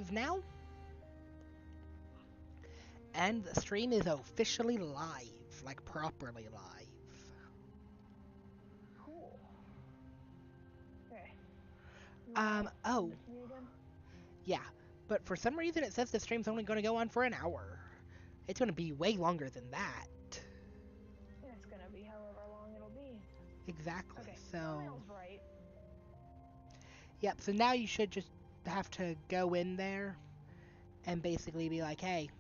live now. And the stream is officially live, like properly live. Cool. Okay. Oh. Me again? Yeah, but for some reason it says the stream's only going to go on for an hour. It's going to be way longer than that. It's going to be however long it'll be. Exactly, okay. so... Thumbnail's right. Yep, so now you should just have to go in there and basically be like, hey.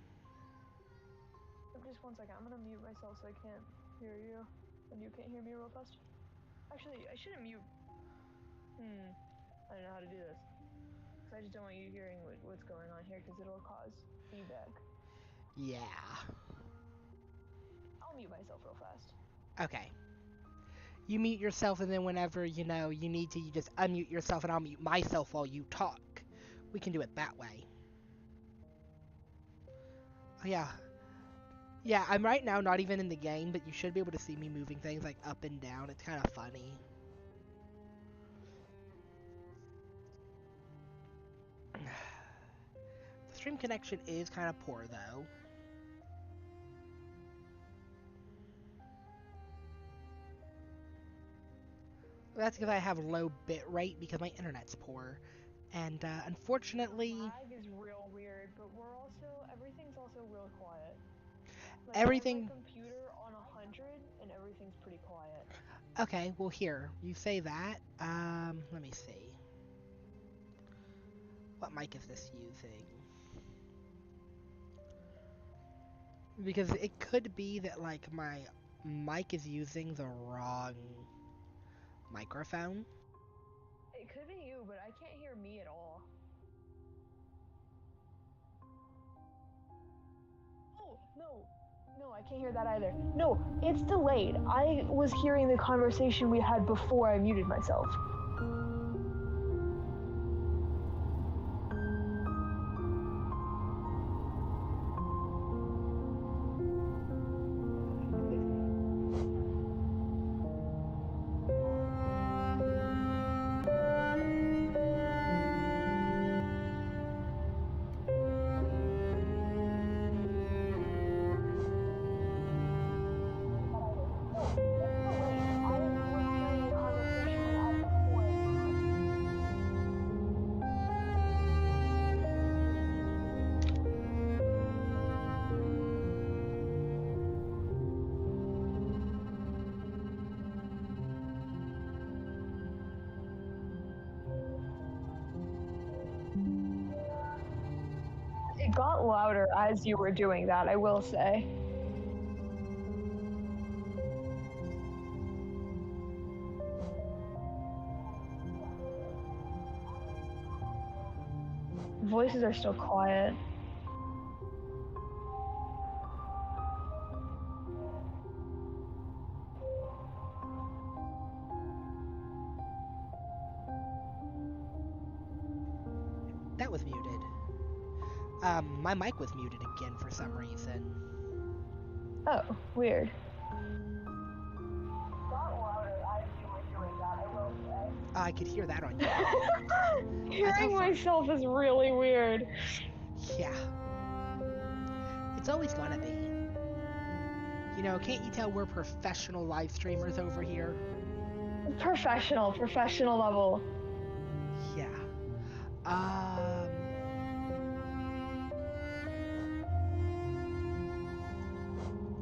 Just 1 second, I'm gonna mute myself so I can't hear you. And you can't hear me real fast. Actually, I shouldn't mute. I don't know how to do this. Because I just don't want you hearing what's going on here because it'll cause feedback. Yeah. I'll mute myself real fast. Okay. You mute yourself, and then whenever, you know, you need to, you just unmute yourself, and I'll mute myself while you talk. We can do it that way. Oh, yeah. Yeah, I'm right now not even in the game, but you should be able to see me moving things, like, up and down. It's kind of funny. The stream connection is kind of poor, though. That's because I have low bit rate because my internet's poor. And unfortunately... The lag is real weird, but everything's also real quiet. Like, everything... I have my computer on 100 and everything's pretty quiet. Okay, well here, you say that. Let me see. What mic is this using? Because it could be that, like, my mic is using the wrong microphone. It could be you, but I can't hear me at all. Oh, no, I can't hear that either. No, it's delayed. I was hearing the conversation we had before I muted myself. It got louder as you were doing that, I will say. Voices are still quiet. That was muted. My mic was muted again for some reason. Oh, weird. I could hear that on you. Hearing myself is really weird. Yeah. It's always gonna be. You know, can't you tell we're professional live streamers over here? Professional level. Yeah.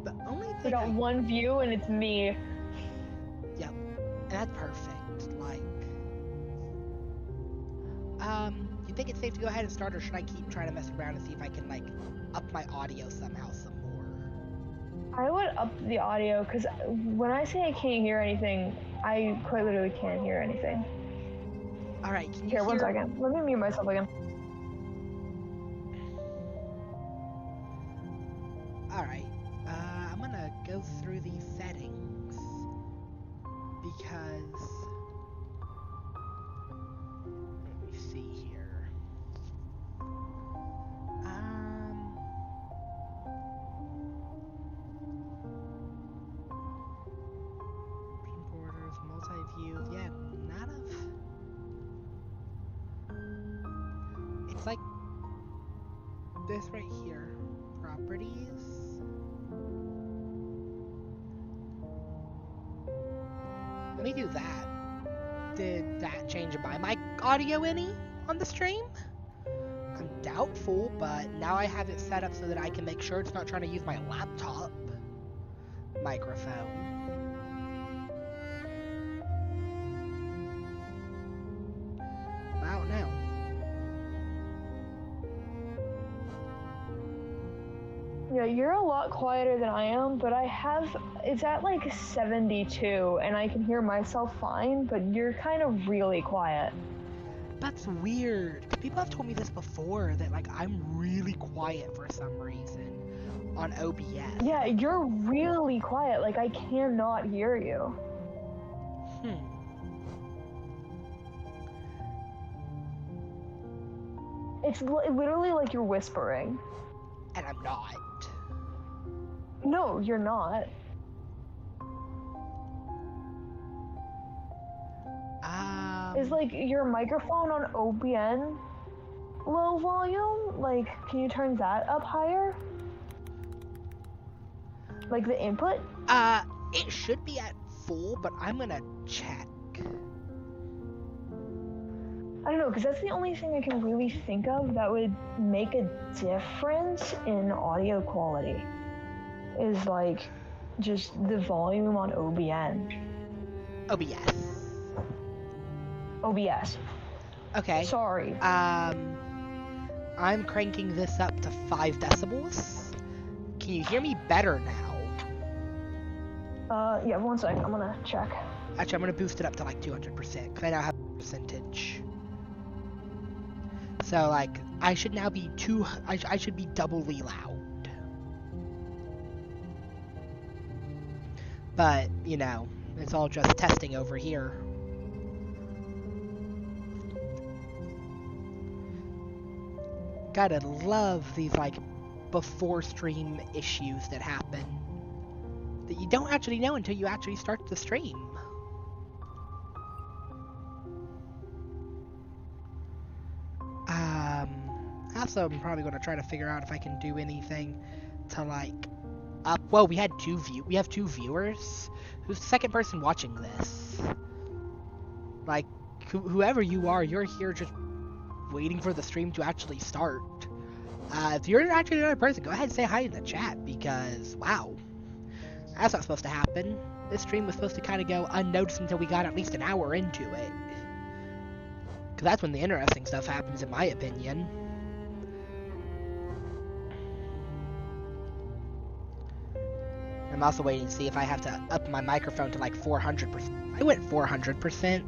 The only thing We got one view and it's me. Yep. And that's perfect. Like, you think it's safe to go ahead and start, or should I keep trying to mess around and see if I can, like, up my audio somehow some more? I would up the audio, because when I say I can't hear anything, I quite literally can't hear anything. Alright, can you hear? 1 second. Let me mute myself again. Alright. I'm gonna go through these settings. Because... let me see here. Pin borders, multi-views, yeah, none of... It's like this right here. Properties. Let me do that. Did that change my mic audio any on the stream? I'm doubtful, but now I have it set up so that I can make sure it's not trying to use my laptop microphone. I don't know. Yeah, you're a lot quieter than I am, but it's at like 72, and I can hear myself fine, but you're kind of really quiet. That's weird. People have told me this before, that like I'm really quiet for some reason on OBS. Yeah, you're really quiet. Like, I cannot hear you. It's literally like you're whispering. And I'm not. No, you're not. Is like your microphone on OBN low volume? Like, can you turn that up higher? Like the input? It should be at full, but I'm gonna check. I don't know, because that's the only thing I can really think of that would make a difference in audio quality. Is like just the volume on OBN. OBS. OBS. Okay. Sorry. I'm cranking this up to 5 decibels. Can you hear me better now? Yeah, 1 second. I'm gonna check. Actually, I'm gonna boost it up to like 200%, because I now have a percentage. So, like, I should now be I should be doubly loud. But, you know, it's all just testing over here. Gotta love these, like, before stream issues that happen. That you don't actually know until you actually start the stream. Also, I'm probably going to try to figure out if I can do anything to, like, up. Well, we have 2 viewers. Who's the second person watching this? Like, whoever you are, you're here just waiting for the stream to actually start. If you're actually another person, go ahead and say hi in the chat, because, wow. That's not supposed to happen. This stream was supposed to kind of go unnoticed until we got at least an hour into it. Because that's when the interesting stuff happens, in my opinion. I'm also waiting to see if I have to up my microphone to like 400%. I went 400%.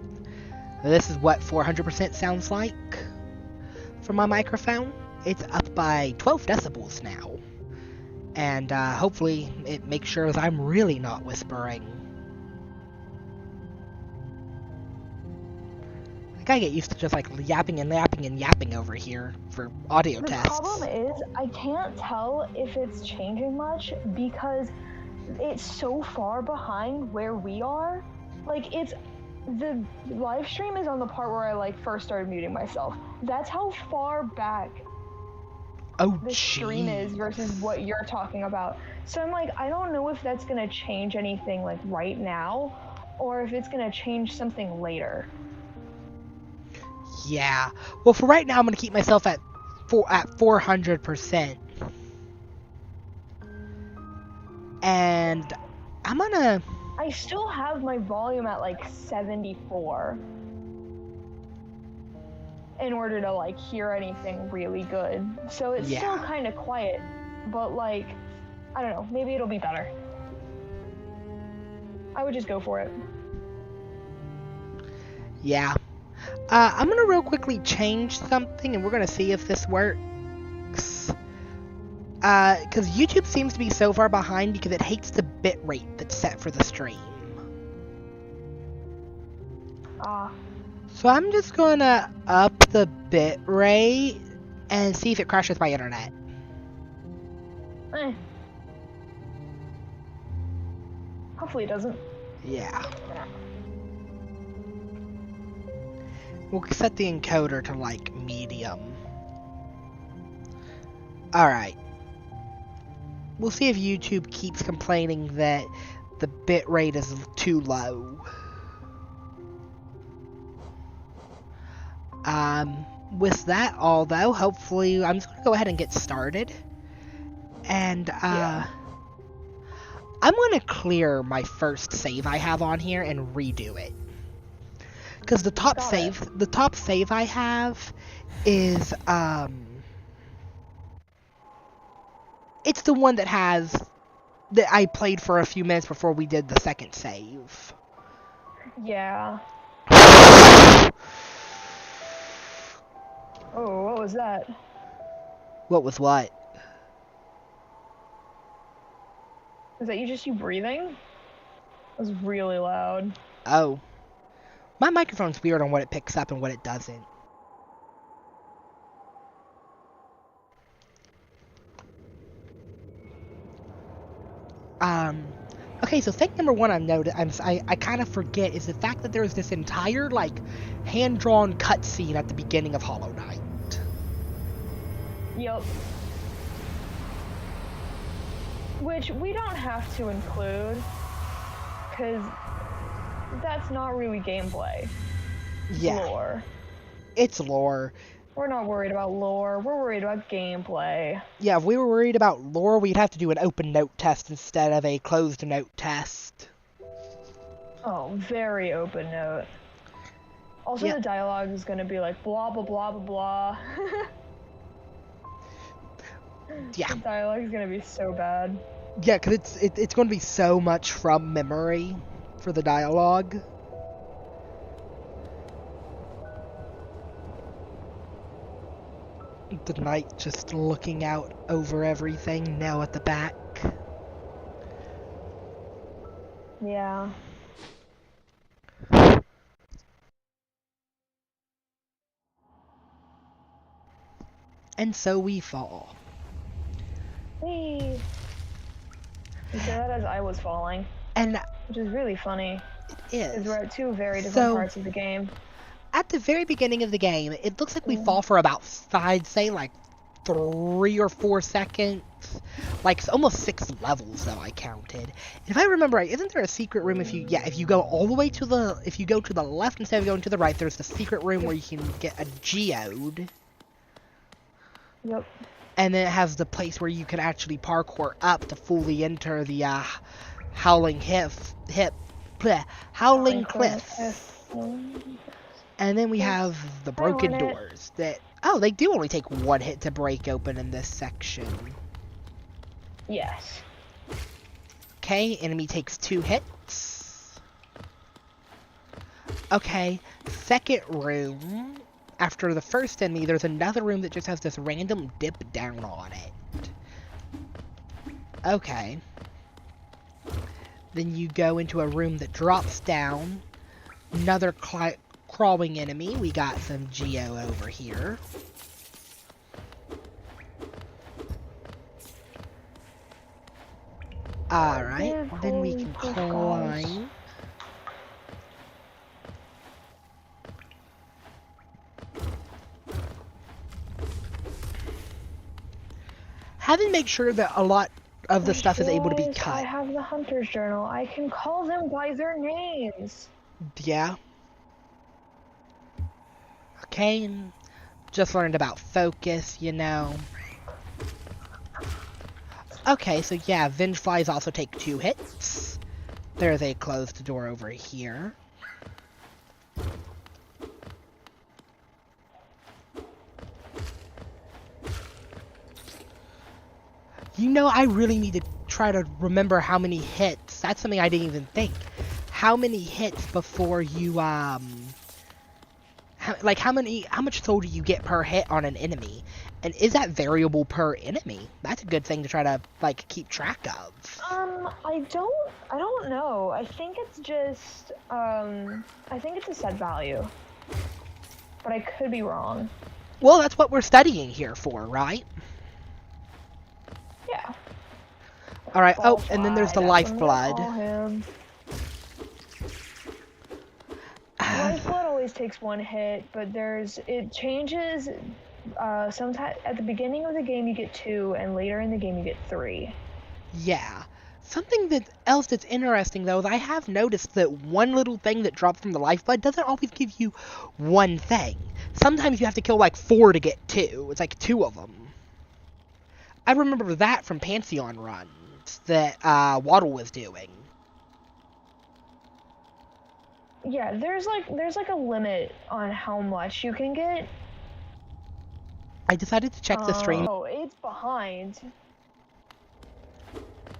This is what 400% sounds like for my microphone. It's up by 12 decibels now. And hopefully it makes sure that I'm really not whispering. Like, I get used to just like yapping and yapping and yapping over here for audio tests. The problem is, I can't tell if it's changing much because it's so far behind where we are. Like, the live stream is on the part where I like first started muting myself. That's how far back the stream is versus what you're talking about. So I'm like, I don't know if that's gonna change anything like right now, or if it's gonna change something later. Yeah. Well, for right now, I'm gonna keep myself at 400%. And I still have my volume at like 74 in order to like hear anything really good. So it's still kind of quiet, but like, I don't know, maybe it'll be better. I would just go for it. Yeah. I'm gonna real quickly change something and we're gonna see if this works. Because YouTube seems to be so far behind because it hates the bit rate that's set for the stream. So I'm just gonna up the bit rate and see if it crashes my internet. Hopefully it doesn't. Yeah. We'll set the encoder to like medium. Alright. We'll see if YouTube keeps complaining that the bit rate is too low. With that all though, hopefully I'm just gonna go ahead and get started. And Yeah. I'm gonna clear my first save I have on here and redo it. Because the top save I have is it's the one that I played for a few minutes before we did the second save. Yeah. Oh, what was that? What was what? Is that you breathing? It was really loud. Oh. My microphone's weird on what it picks up and what it doesn't. Okay, so thing number one I've noticed, I kind of forget, is the fact that there's this entire, like, hand-drawn cutscene at the beginning of Hollow Knight. Yep. Which we don't have to include, because that's not really gameplay. It's lore. It's lore. We're not worried about lore, we're worried about gameplay. Yeah, if we were worried about lore, we'd have to do an open note test instead of a closed note test. Oh, very open note. Also, the dialogue is gonna be like blah blah blah blah blah. Yeah. The dialogue is gonna be so bad. Yeah, because it's going to be so much from memory for the dialogue. The knight just looking out over everything, now at the back. Yeah. And so we fall. Whee! You said that as I was falling. And which is really funny. It is. Because we're at two very different parts of the game. At the very beginning of the game, it looks like we fall for about, I'd say, like 3 or 4 seconds. Like almost 6 levels though I counted. If I remember right, isn't there a secret room if you go all the way to the, if you go to the left instead of going to the right, there's the secret room where you can get a geode. Yep. And then it has the place where you can actually parkour up to fully enter the Howling Cliffs. And then we have the broken doors that, oh, they do only take 1 hit to break open in this section. Yes. Okay, enemy takes 2 hits. Okay, second room. After the first enemy, there's another room that just has this random dip down on it. Okay. Then you go into a room that drops down. Another crawling enemy. We got some Geo over here. Alright, then we can climb. Have to make sure that a lot of the stuff is able to be cut. I have the Hunter's Journal. I can call them by their names. Yeah. Okay, and just learned about focus, you know. Okay, so yeah, Vengeflies also take 2 hits. There's a closed door over here. You know, I really need to try to remember how many hits. That's something I didn't even think. How many hits before you, how much soul do you get per hit on an enemy? And is that variable per enemy? That's a good thing to try to, like, keep track of. I don't know. I think it's just, I think it's a set value. But I could be wrong. Well, that's what we're studying here for, right? Yeah. Alright, oh, and then there's the lifeblood. Lifeblood always takes 1 hit, but it changes Sometimes at the beginning of the game you get 2, and later in the game you get 3. Yeah. Something else that's interesting, though, is I have noticed that one little thing that drops from the lifeblood doesn't always give you one thing. Sometimes you have to kill like 4 to get 2. It's like 2 of them. I remember that from Pantheon runs that Waddle was doing. Yeah, there's like a limit on how much you can get. I decided to check the stream. Oh, it's behind.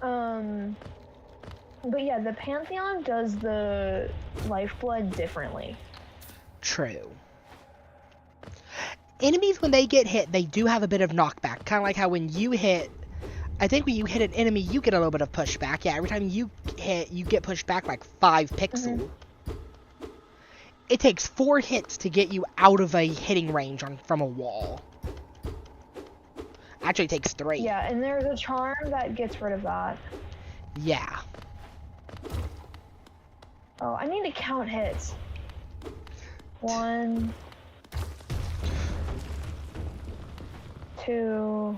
But yeah, the Pantheon does the lifeblood differently. True. Enemies, when they get hit, they do have a bit of knockback. Kind of like how when you hit... I think when you hit an enemy, you get a little bit of pushback. Yeah, every time you hit, you get pushed back like 5 pixels. Mm-hmm. It takes 4 hits to get you out of a hitting range from a wall. Actually, it takes 3. Yeah, and there's a charm that gets rid of that. Yeah. Oh, I need to count hits. 1, 2,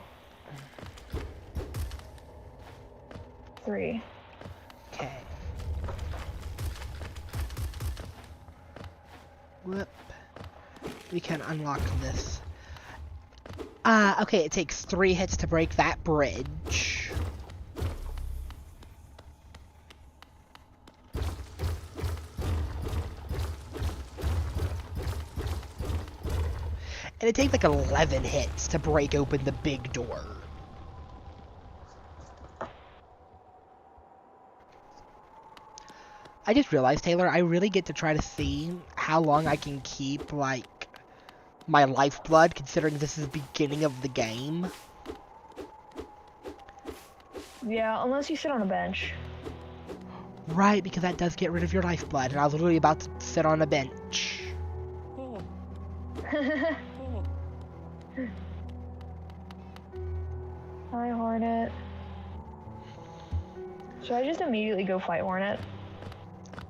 3. Okay. Whoop. We can unlock this. Okay, it takes 3 hits to break that bridge. And it takes like 11 hits to break open the big door. I just realized, Taylor, I really get to try to see how long I can keep, like, my lifeblood, considering this is the beginning of the game. Yeah, unless you sit on a bench. Right, because that does get rid of your lifeblood, and I was literally about to sit on a bench. Hi, Hornet. Should I just immediately go fight Hornet?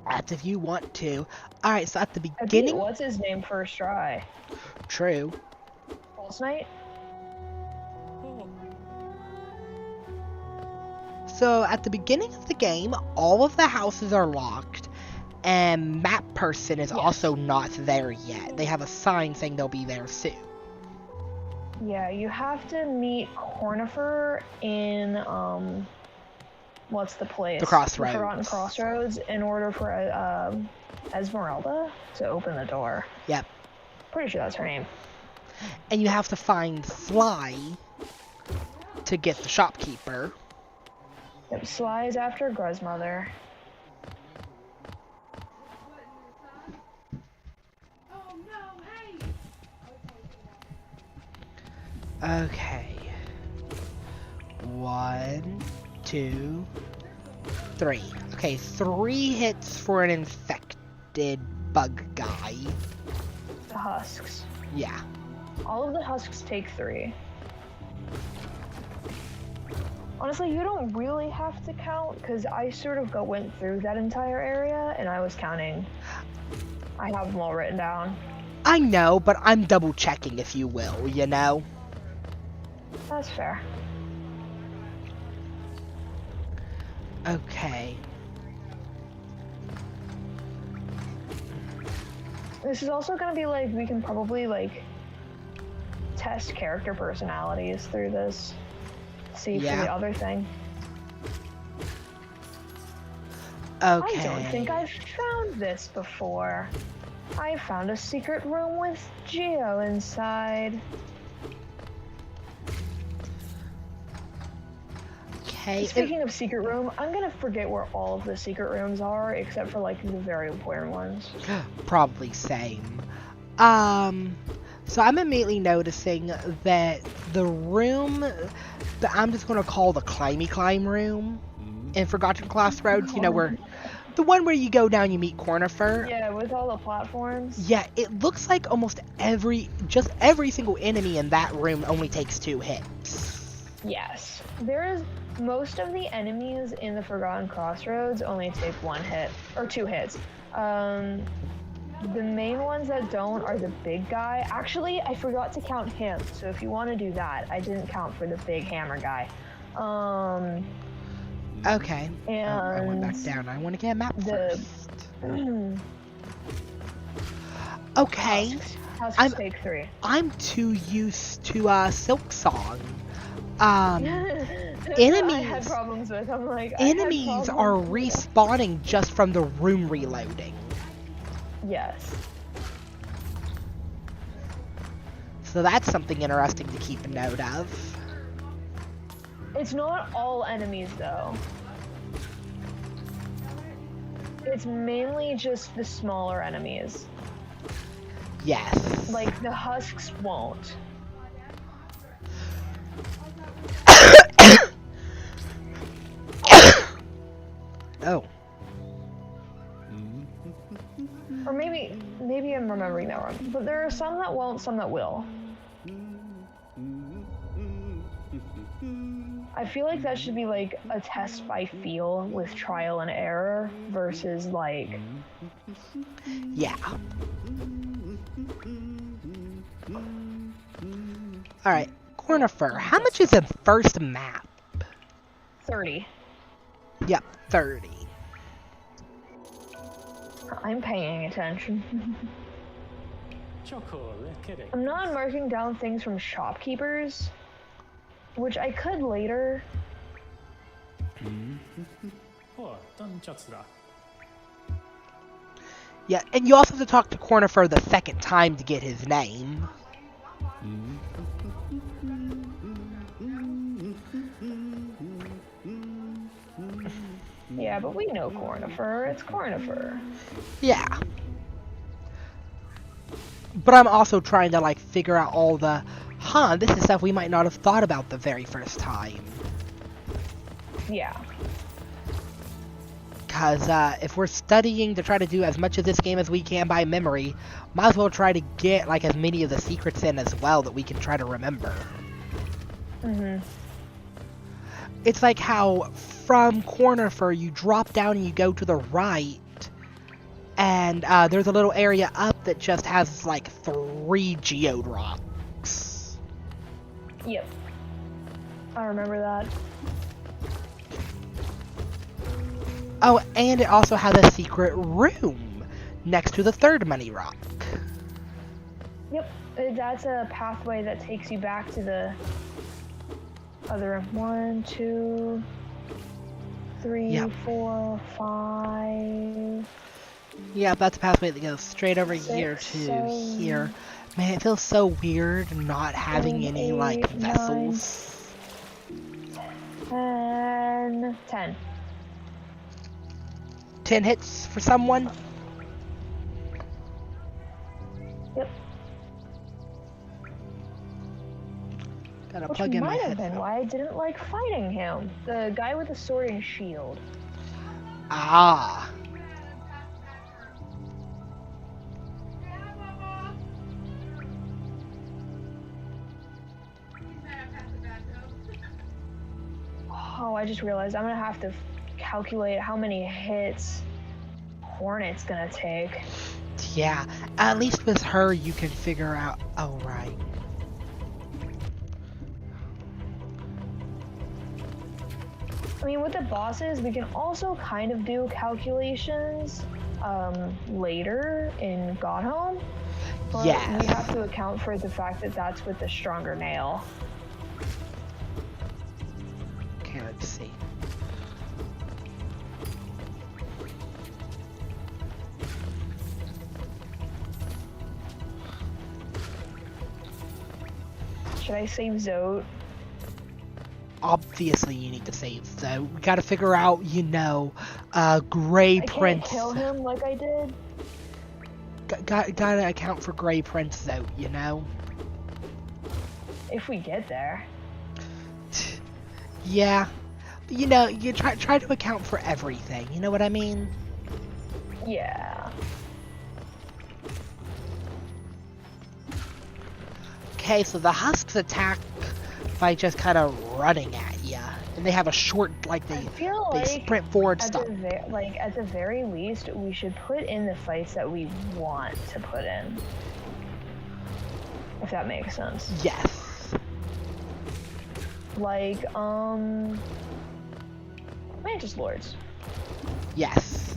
That's if you want to. Alright, so at the beginning... What's his name first try? True. Pulse Knight? So, at the beginning of the game, all of the houses are locked, and Map Person is also not there yet. They have a sign saying they'll be there soon. Yeah, you have to meet Cornifer in, what's the place? The Crossroads. The Forgotten Crossroads, in order for, Esmeralda to open the door. Yep. Pretty sure that's her name. And you have to find Sly to get the shopkeeper. Yep, Sly is after Gruzmother. Okay. 1, 2, 3. Okay, 3 hits for an infected bug guy. The husks. Yeah. All of the husks take 3. Honestly, you don't really have to count, because I sort of went through that entire area, and I was counting. I have them all written down. I know, but I'm double checking, if you will, you know? That's fair. Okay. This is also gonna be like, we can probably like test character personalities through this. See for the other thing. Okay. I don't think I've found this before. I found a secret room with Geo inside. Okay. Speaking of secret room, I'm gonna forget where all of the secret rooms are, except for like the very important ones. Probably same. So I'm immediately noticing that the room that I'm just gonna call the climb room in Forgotten Crossroads, you know, where the one where you go down, you meet Cornifer. Yeah, with all the platforms. Yeah, it looks like almost every single enemy in that room only takes 2 hits. Yes. Most of the enemies in the Forgotten Crossroads only take 1 hit, or 2 hits. The main ones that don't are the big guy. Actually, I forgot to count him. So if you want to do that, I didn't count for the big hammer guy. Okay. And I went back down. I want to get a map first. Okay. Husks take 3. I'm too used to Silk Song. Enemies. I had problems with. I'm like. Enemies are respawning just from the room reloading. Yes. So that's something interesting to keep a note of. It's not all enemies though. It's mainly just the smaller enemies. Yes. Like the husks won't. Oh. Or maybe I'm remembering that wrong. But there are some that won't, some that will. I feel like that should be like a test by feel with trial and error versus like... Yeah. Alright, Cornifer, how much is the first map? 30. Yep, 30. I'm paying attention. I'm not marking down things from shopkeepers, which I could later. Yeah, and you also have to talk to Cornifer the second time to get his name. Yeah, but we know Cornifer. It's Cornifer. Yeah. But I'm also trying to, like, figure out all the... this is stuff we might not have thought about the very first time. Yeah. Because, if we're studying to try to do as much of this game as we can by memory, might as well try to get, like, as many of the secrets in as well that we can try to remember. It's like how from Cornifer you drop down and you go to the right, and there's a little area up that just has like 3 geode rocks. Yep. I remember that. Oh, and it also has a secret room next to the 3rd money rock. Yep, that's a pathway that takes you back to the other 1, 2, 3, 4, 5. Yeah, that's a pathway that goes straight over 6, here to 7, here. Man, it feels so weird not having 7, any 8, like 9, vessels. And 10. 10 hits for someone? Yep. Gotta Which plug in my might have headphones. been why I didn't like fighting him. The guy with the sword and shield. Ah. Oh, I just realized I'm gonna have to calculate how many hits Hornet's gonna take. Yeah, at least with her you can figure out. Oh, right. I mean, with the bosses, we can also kind of do calculations later in Godhome. But Yes. we have to account for the fact that that's with the stronger nail. Okay, let's see. Should I save Zote? Obviously you need to save, though. We gotta figure out, you know, Grey I Prince. can't kill him like I did. Gotta account for Grey Prince, though, you know? If we get there. Yeah. You know, you try to account for everything, you know what I mean? Yeah. Okay, so the husks attack by just kind of running at ya and they have a short, like I they feel like sprint forward at stuff. at the very least, we should put in the fights that we want to put in. If that makes sense. Yes. Like, Mantis Lords. Yes.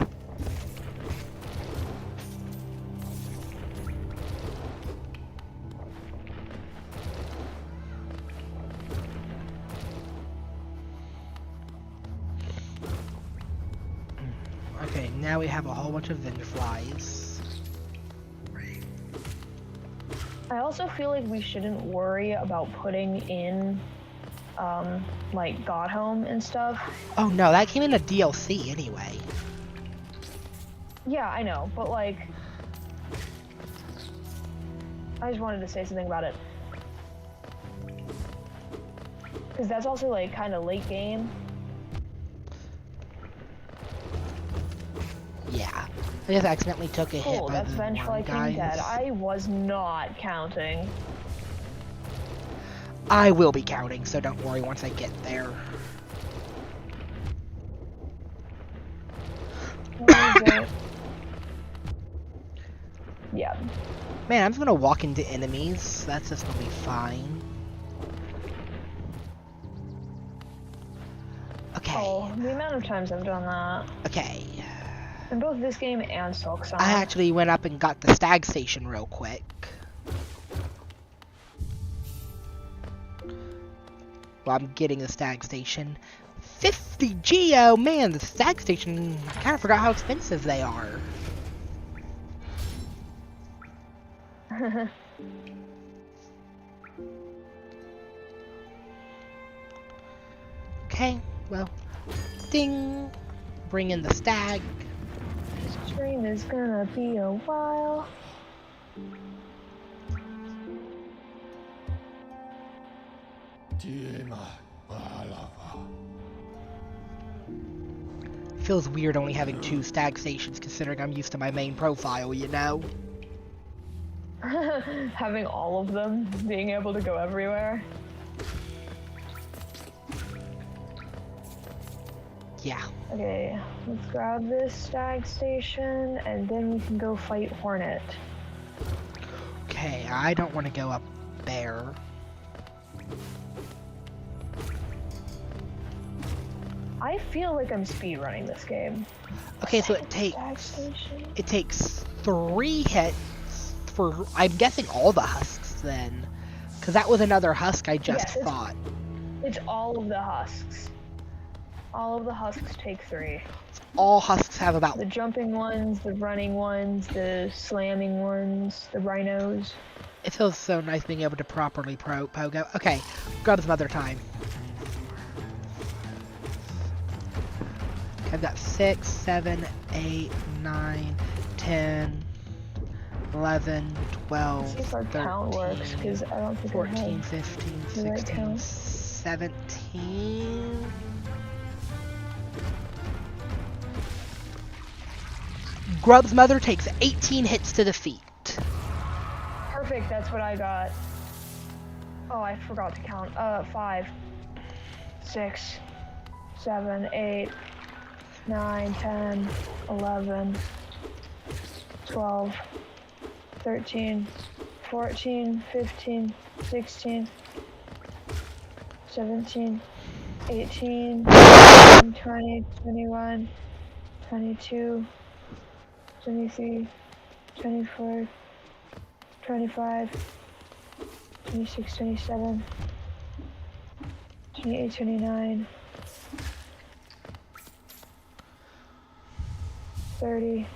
Okay, now we have a whole bunch of Vengeflies. I also feel like we shouldn't worry about putting in, like, Godhome and stuff. Oh no, that came in a DLC anyway. Yeah, I know, but, like, I just wanted to say something about it. Because that's also, like, kind of late game. Yeah. I just accidentally took a hit Cool, by that's the Vengefly worm King guys. dead. I was not counting. I will be counting, so don't worry once I get there. Where is it? Yeah. Man, I'm just gonna walk into enemies. That's just gonna be fine. Okay. Oh, the amount of times I've done that. Okay. In both this game and Silk Song. I actually went up and got the stag station real quick. Well, I'm getting the stag station. 50 geo! Man, the stag station, I kind of forgot how expensive they are. Okay, well, ding! Bring in the stag. This stream is gonna be a while. Feels weird only having 2 stag stations considering I'm used to my main profile, you know? Having all of them, being able to go everywhere. Yeah. Okay, let's grab this stag station and then we can go fight Hornet. Okay, I don't want to go up there. I feel like I'm speedrunning this game. Okay, so it takes 3 hits for, I'm guessing, all the husks then. Because that was another husk I just fought. It's all of the husks. All of the husks take 3. All husks have about... The jumping ones, the running ones, the slamming ones, the rhinos. It feels so nice being able to properly pogo. Okay, grab some other time. I've got 6, 7, 8, 9, 10, 11, 12, 13, 14, 15, 16, 17... Grub's mother takes 18 hits to defeat. Perfect, that's what I got. Oh, I forgot to count. 5, 6, 7, 8, 9, 10, 11, 12, 13, 14, 15, 16, 17, 18, 20, 21, 22, 23, 24, 25, 26, 27, 28, 29, 30,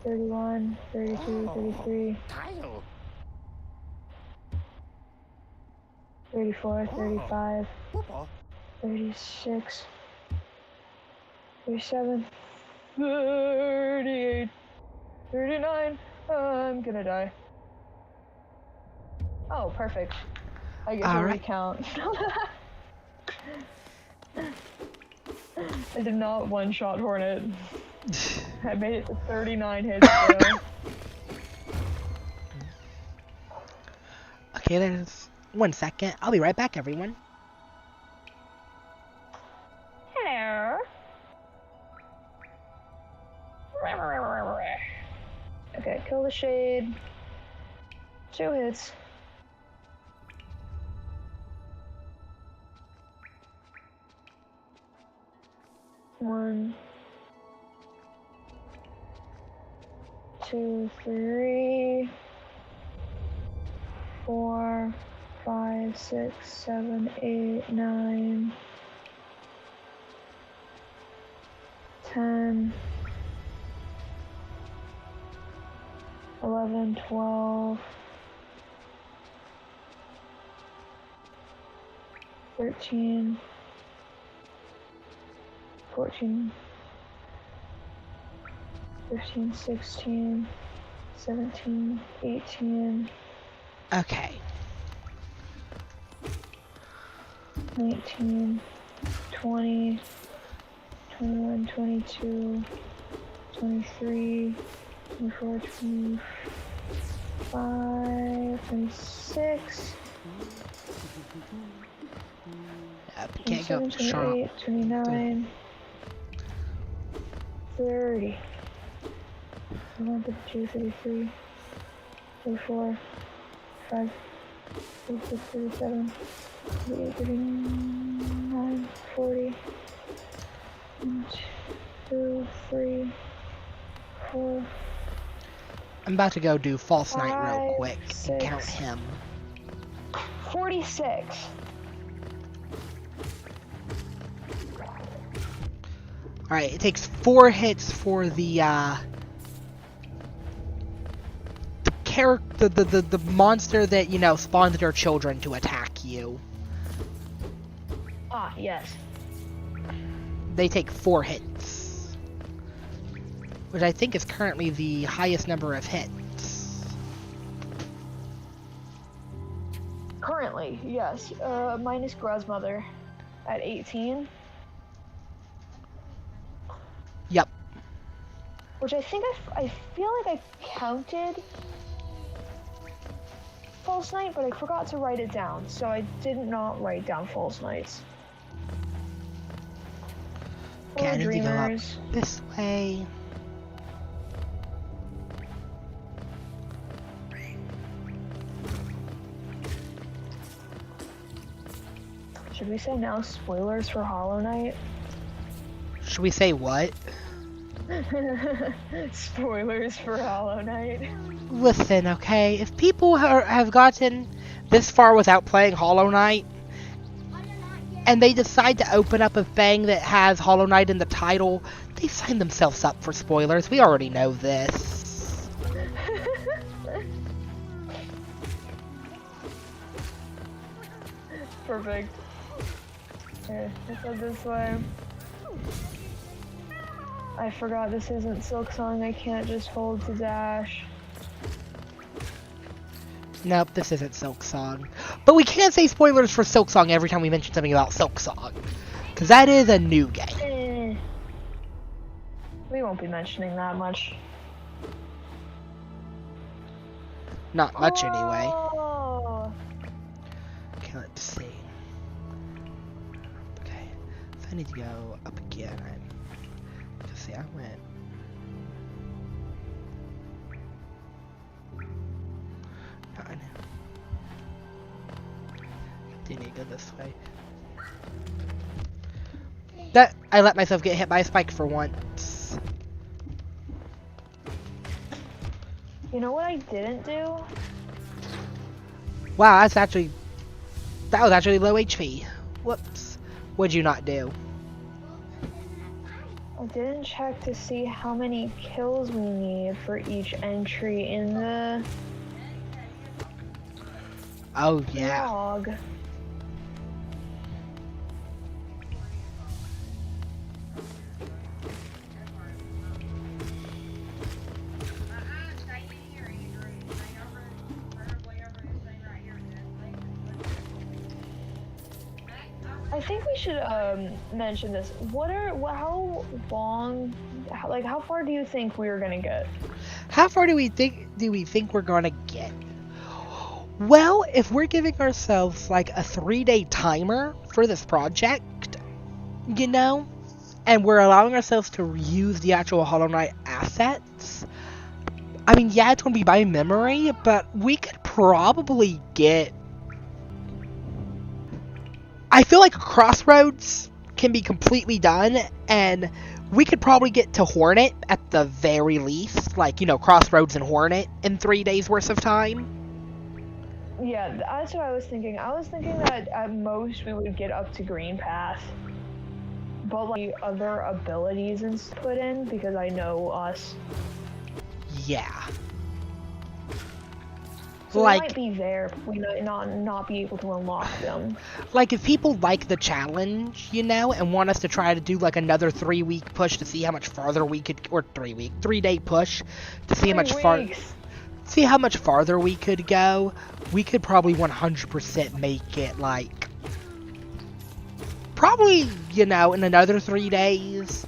31, 32, 33, 34, 35, 36, 37, 38, 39, I'm gonna die. Oh, perfect. I get to recount. I did not one-shot Hornet. I made it to 39 hits though. Okay, there's 1 second. I'll be right back, everyone. Hello. Okay, kill the shade. 2 hits. One, 2, 3, 4, 5, 6, 7, 8, 9, 10, 11, 12, 13, 14, 15, 16, 17, 18, Okay. 19, 20, 21, 22, 23, 24, 25, 26, Can't go 27, sharp. 28, 29, 30, 31, 32, 33, 34, 5, 36, 37, 38, 39, 40, 2, 3, 4. I'm about to go do false night real 5, quick and count 6, him. 46. Alright, it takes 4 hits for the the monster that, you know, spawns their children to attack you. Ah, yes. They take 4 hits. Which I think is currently the highest number of hits. Currently, yes. Minus Grandmother at 18. Yep. Which I think I feel like I counted False Night, but I forgot to write it down, so I did not write down False Nights. Okay, I need to go up Dreamers. this way. Should we say now spoilers for Hollow Knight? Should we say what? Spoilers for Hollow Knight. Listen, okay? If people have gotten this far without playing Hollow Knight, and they decide to open up a thing that has Hollow Knight in the title, they sign themselves up for spoilers. We already know this. Perfect. Okay, let's head this way. I forgot this isn't Silk Song. I can't just hold to dash. Nope, this isn't Silk Song. But we can't say spoilers for Silk Song every time we mention something about Silk Song. Because that is a new game. We won't be mentioning that much. Not much, anyway. Oh. Okay, let's see. Okay, if I need to go up again, because see, I went. No, I know. Do need to go this way. That I let myself get hit by a spike for once. You know what I didn't do? Wow, that was actually low HP. Whoops. What'd you not do? I didn't check to see how many kills we need for each entry in the Oh yeah. log. I think we should mention this. How long, like how far do you think we are gonna get? How far do we think we're gonna get? Well, if we're giving ourselves like a 3-day timer for this project, you know, and we're allowing ourselves to reuse the actual Hollow Knight assets, I mean, yeah, it's going to be by memory, but we could probably get... I feel like Crossroads can be completely done, and we could probably get to Hornet at the very least, like, you know, Crossroads and Hornet in 3 days worth of time. Yeah, that's what I was thinking. I was thinking that at most we would get up to Green Path. But like other abilities and put in, because I know us. Yeah. So like, they might be there, but we might not be able to unlock them. Like, if people like the challenge, you know, and want us to try to do, like, another 3-week push to see how much farther we could, or 3-day push to see how much farther we could go, we could probably 100% make it, like, probably, you know, in another 3 days,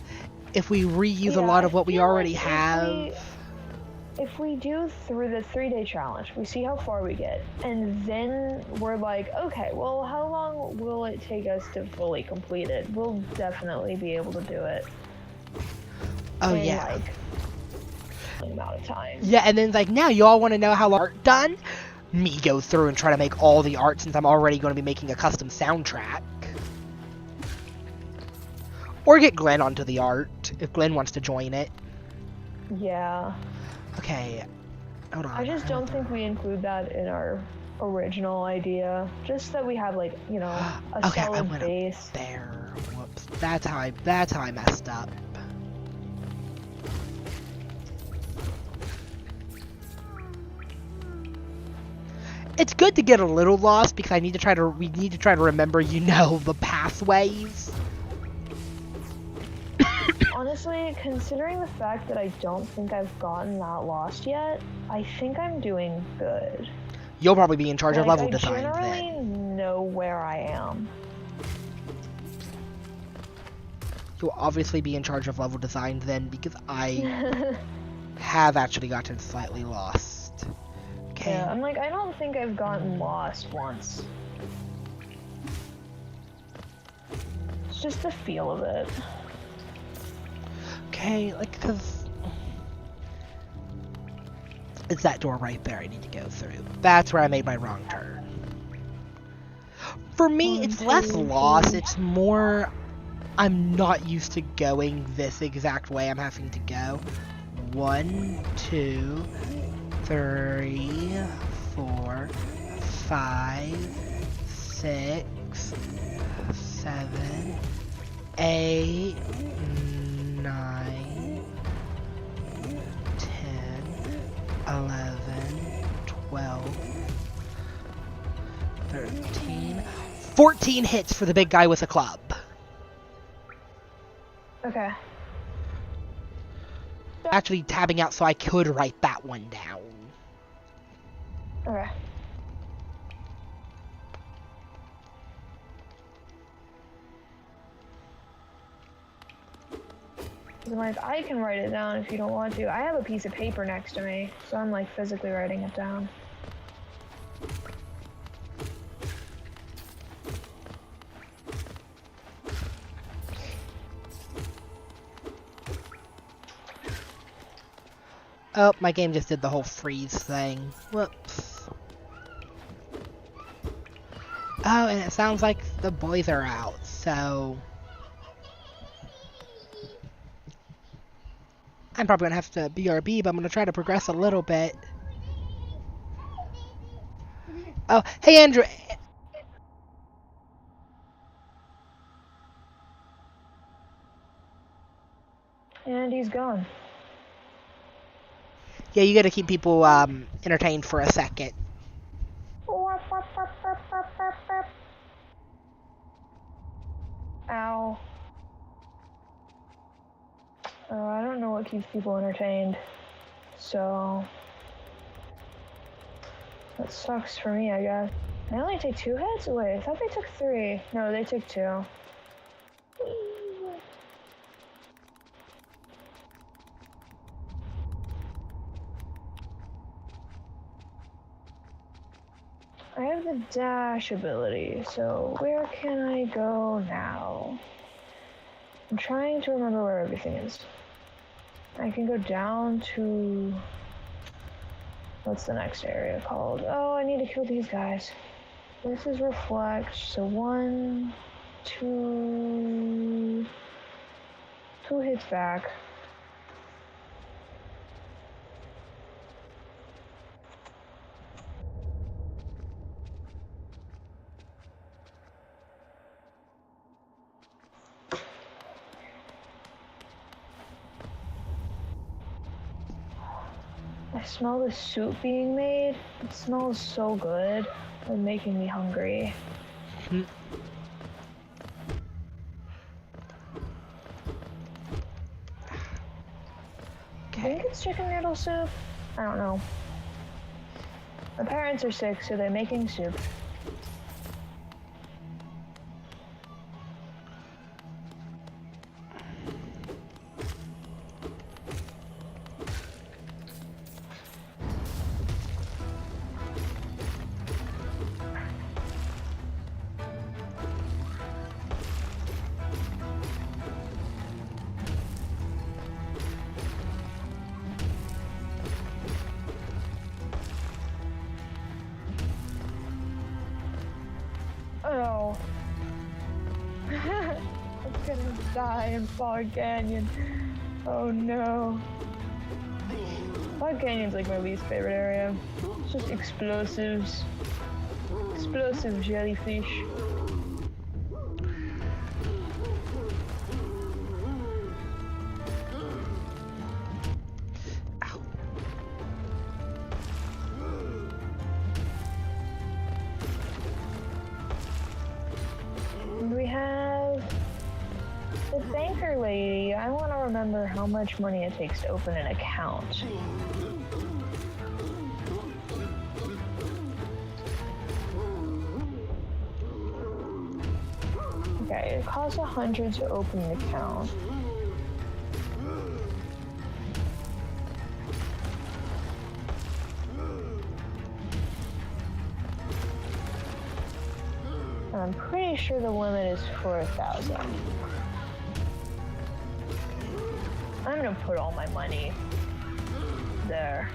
if we reuse a lot of what we already have. If we do through the 3-day challenge, we see how far we get, and then we're like, okay, well, how long will it take us to fully complete it? We'll definitely be able to do it. Oh, yeah. Like, an amount of time. Yeah, and then, like, now you all want to know how art done? Me go through and try to make all the art since I'm already going to be making a custom soundtrack. Or get Glenn onto the art, if Glenn wants to join it. Yeah. Okay, hold on. I just don't think we include that in our original idea. Just that we have, like, you know, a solid base. There. Whoops. That's how I messed up. It's good to get a little lost because we need to try to remember, you know, the pathways. Honestly, considering the fact that I don't think I've gotten that lost yet, I think I'm doing good. You'll probably be in charge of level design then. I generally know where I am. You'll obviously be in charge of level design then, because I have actually gotten slightly lost. Okay. Yeah, I'm like, I don't think I've gotten lost once. It's just the feel of it. Okay, like, cause it's that door right there I need to go through. That's where I made my wrong turn. For me, it's less loss, it's more I'm not used to going this exact way I'm having to go. 1, 2, 3, 4, 5, 6, 7, 8, 9, 10, 11, 12, 13, 14 hits for the big guy with a club. Okay. Actually tabbing out so I could write that one down. Okay. I'm like, I can write it down if you don't want to. I have a piece of paper next to me, so I'm like physically writing it down. Oh, my game just did the whole freeze thing. Whoops. Oh, and it sounds like the boys are out, so I'm probably gonna have to BRB, but I'm gonna try to progress a little bit. Oh, hey Andrew. And he's gone. Yeah, you gotta keep people entertained for a second. Ow. I don't know what keeps people entertained, so that sucks for me, I guess. They only take 2 hits? Wait, I thought they took 3. No, they took 2. I have the dash ability, so where can I go now? I'm trying to remember where everything is. I can go down to... What's the next area called? Oh, I need to kill these guys. This is reflect, so 1, 2... 2 hits back. I smell the soup being made. It smells so good. It's making me hungry. I think it's chicken noodle soup. I don't know. My parents are sick, so they're making soup. Oh. I'm gonna die in Fog Canyon. Oh no. Fog Canyon's like my least favorite area. It's just explosives. Explosive jellyfish. We have the banker lady. I want to remember how much money it takes to open an account. Okay, it costs 100 to open an account. I'm pretty sure the limit is 4,000. I'm gonna put all my money there.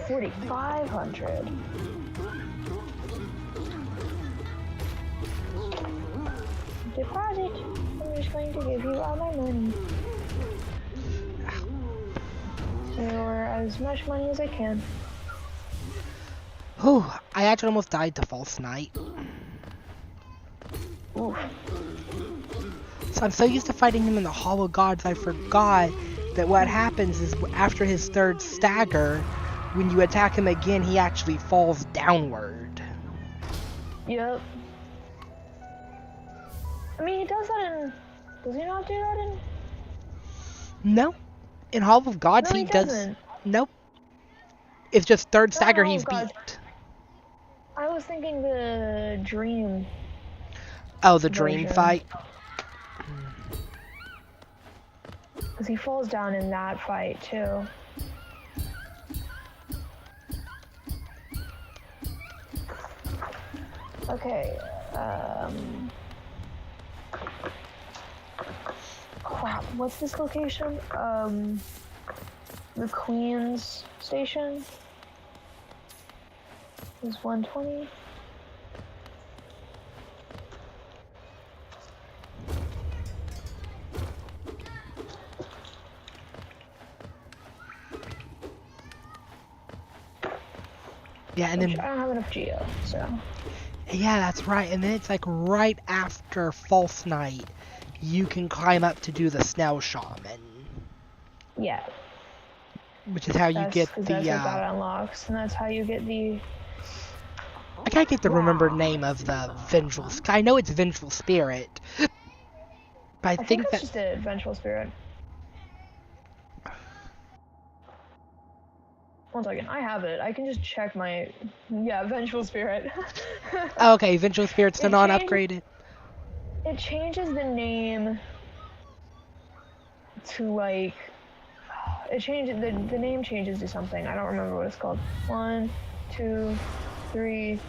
4,500. Deposit. I'm just going to give you all my money. Or as much money as I can. Whew, I actually almost died to False Night. Oof. So I'm so used to fighting him in the Hall of Gods, I forgot that what happens is after his third stagger, when you attack him again, he actually falls downward. Yep. I mean, he does that in... Does he not do that in... No. In Hall of Gods, No, he doesn't. does... Nope. It's just third stagger Hall of he's Gods. beat. I was thinking the dream. Oh, the dream version. fight? Because he falls down in that fight, too. Okay, crap, what's this location? The Queen's Station is 120. Yeah, and then... I don't have enough geo, so... Yeah, that's right. And then it's like right after False Night, you can climb up to do the Snail Shaman. Yeah. Which is how you get the... That's what that unlocks, and that's how you get the... I can't get the remembered name of the Vengeful... I know it's Vengeful Spirit, but I think that's that... just a Vengeful Spirit. One second, I have it. I can just check my... Yeah, Vengeful Spirit. Okay, Vengeful Spirit's the non-upgraded. It changes the name to, like... it changed. The name changes to something. I don't remember what it's called. 1, 2, 3.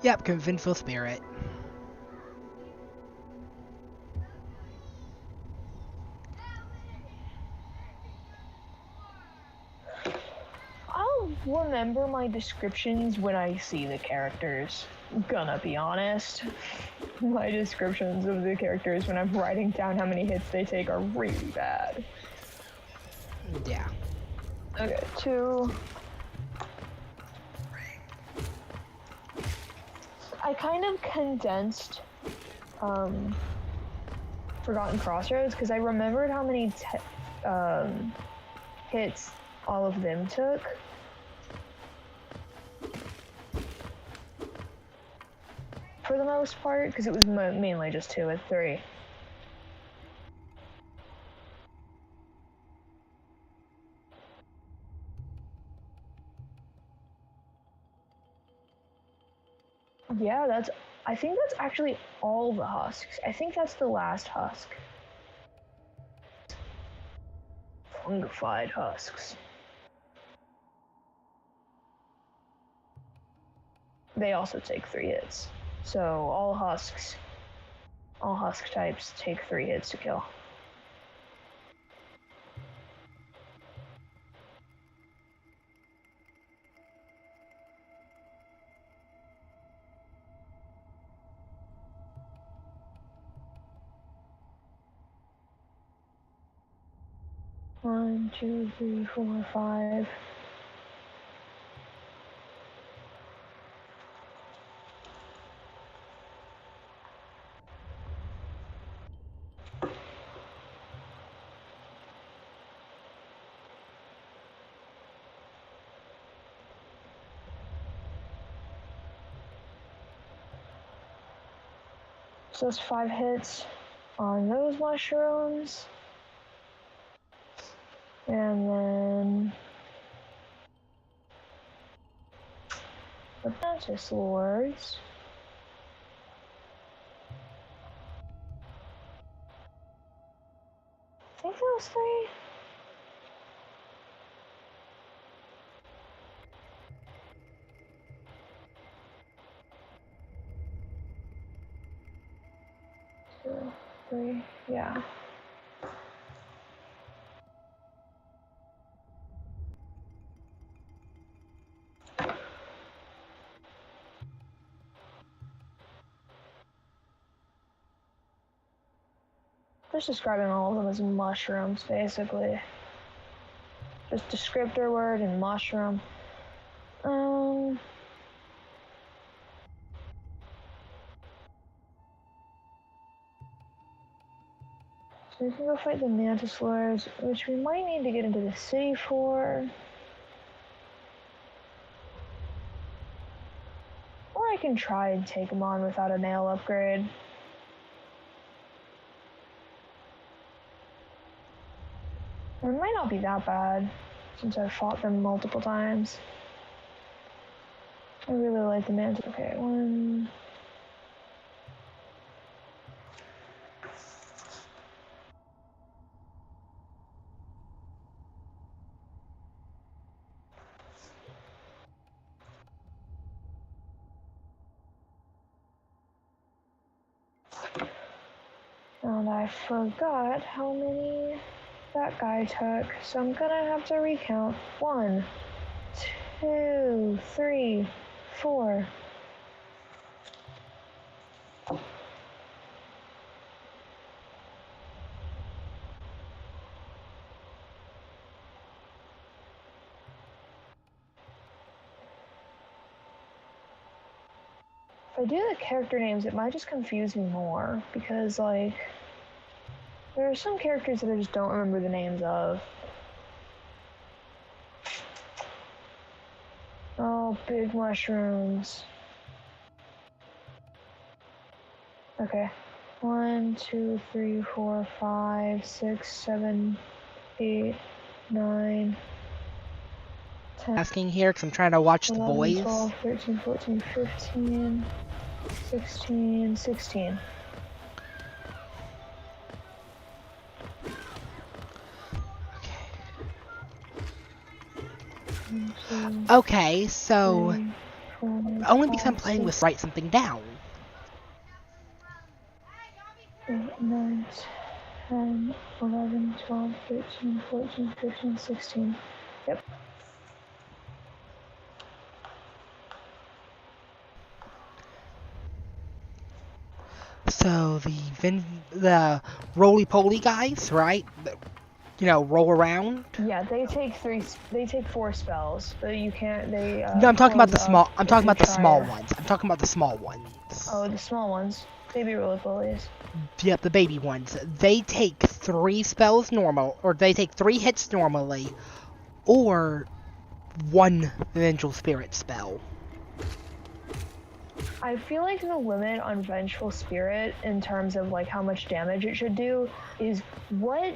Yep, Convinceful Spirit. I'll remember my descriptions when I see the characters. Gonna be honest. My descriptions of the characters when I'm writing down how many hits they take are really bad. Yeah. Okay, 2. I kind of condensed Forgotten Crossroads because I remembered how many hits all of them took. For the most part, because it was mainly just 2 and 3. Yeah, I think that's actually all the husks. I think that's the last husk. Fungified husks. They also take 3 hits. So all husk types take 3 hits to kill. One, 2, 3, 4, 5. So that's 5 hits on those mushrooms. And then the Mantis Lords. I think that was 3. Two, 3, yeah. Just describing all of them as mushrooms, basically. Just descriptor word and mushroom. So we can go fight the Mantis Lords, which we might need to get into the city for. Or I can try and take them on without a nail upgrade. It might not be that bad, since I've fought them multiple times. I really like the Mantis. Okay, 1. And I forgot how many that guy took, so I'm gonna have to recount. 1, 2, 3, 4. If I do the character names, it might just confuse me more, because, like, there are some characters that I just don't remember the names of. Oh, big mushrooms. Okay. 1, 2, 3, 4, 5, 6, 7, 8, 9, 10. Asking here because I'm trying to watch 11, the boys. 12, 13, 14, 15. 16, 16. Okay, so 3, 4, only because I'm 5, playing 6, with write something down. 8, 9, 10, 11, 12, 13, 14, 15, 16. Yep. So the roly-poly guys, right? You know, roll around. Yeah, they take 4 spells, but you can't, they, No, I'm talking about close the small. up I'm if talking you about the try small to- ones. I'm talking about the small ones. Oh, the small ones. Baby roly-polies. Yep, the baby ones. They take 3 spells normal, or they take 3 hits normally, or 1 vengeful spirit spell. I feel like the limit on Vengeful Spirit in terms of like how much damage it should do is what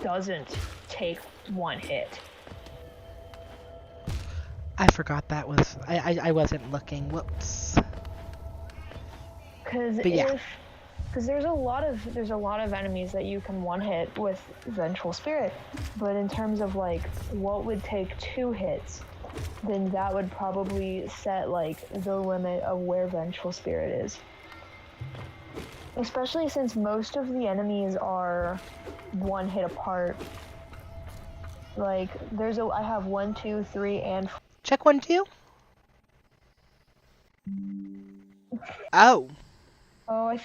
doesn't take 1 hit. I forgot that was. I wasn't looking. Whoops. Because But yeah. because there's a lot of enemies that you can 1-hit with Vengeful Spirit, but in terms of like what would take 2 hits, then that would probably set like the limit of where Vengeful Spirit is. Especially since most of the enemies are 1 hit apart. Like I have 1, 2, 3, and Check 1, 2. Oh. oh, I think